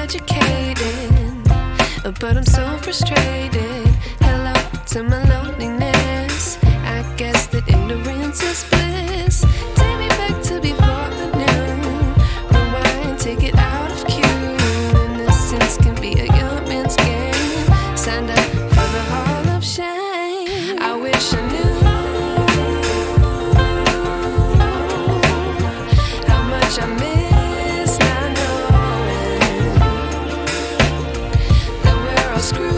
educated, but I'm so frustrated. Hello to my loneliness. I guess that ignorance is bliss. Take me back to before I knew. Rewind, take it out of cue. Innocence can be a young man's game. Signed up for the hall of shame. I wish I knew how much I miss not knowing that we're all screwed.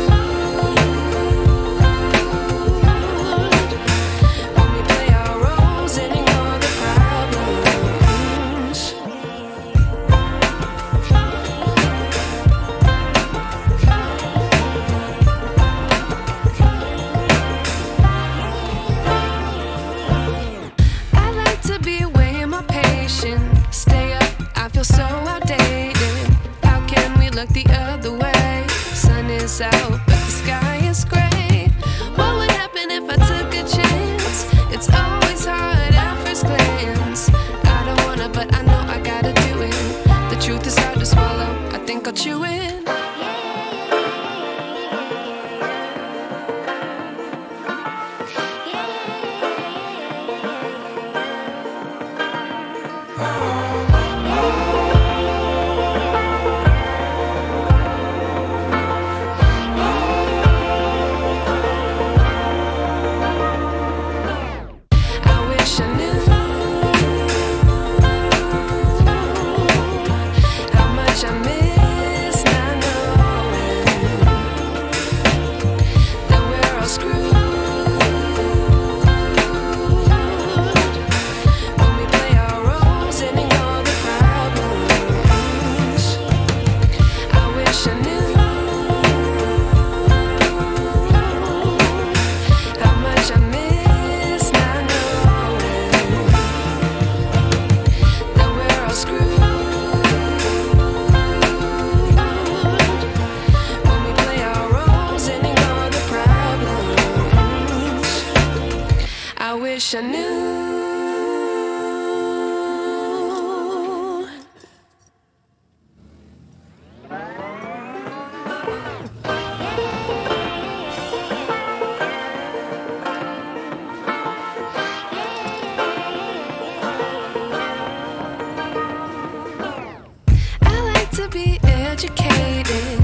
Stay up, I feel so outdated. How can we look the other way? Sun is out, but the sky is gray. What would happen if I took a chance? It's always hard at first glance. I don't wanna, but I know I gotta do it. The truth is hard to swallow, I think I'll chew it. I wish I knew. I like to be educated,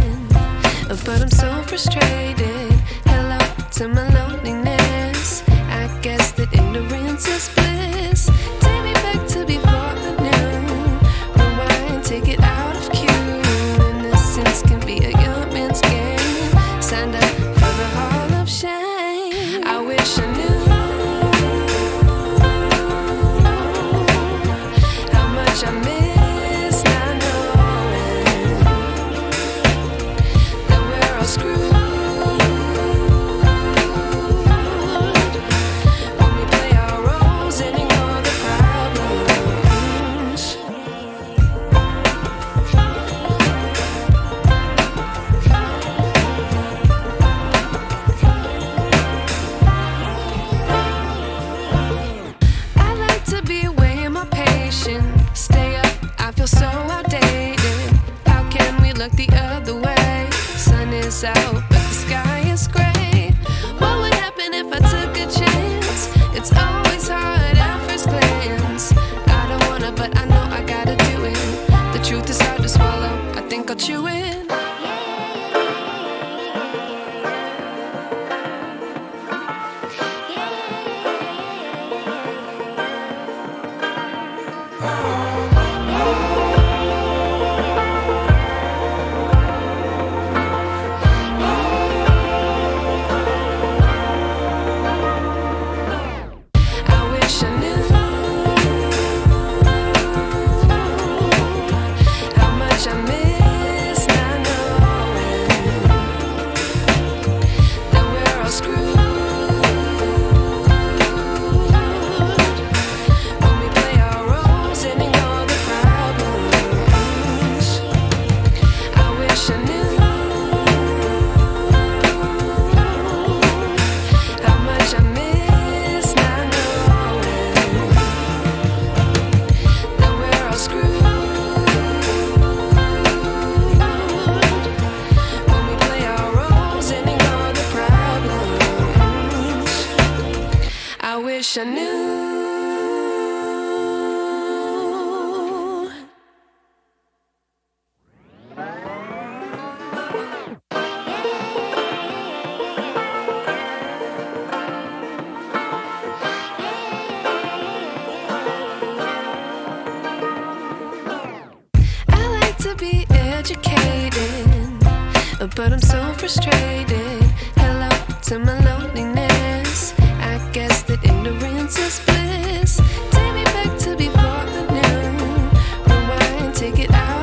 but I'm so frustrated. Hello to my loneliness. I guess that ignorance is bliss. Take me back to before I knew. Rewind, take it out of cue. Innocence can be a young man's game. Signed up for the hall of shame. I wish I knew how much I miss not knowing that we're all screwed. Stay up, I feel so outdated. How can we look the other way? Sun is out, but the sky is gray. What would happen if I took a chance? It's always hard at first glance. I don't wanna, but I know I gotta do it. The truth is hard to swallow, I think I'll chew it. I miss now. educated, but I'm so frustrated. Hello to my loneliness. I guess that ignorance is bliss. Take me back to before I knew. Rewind, take it out.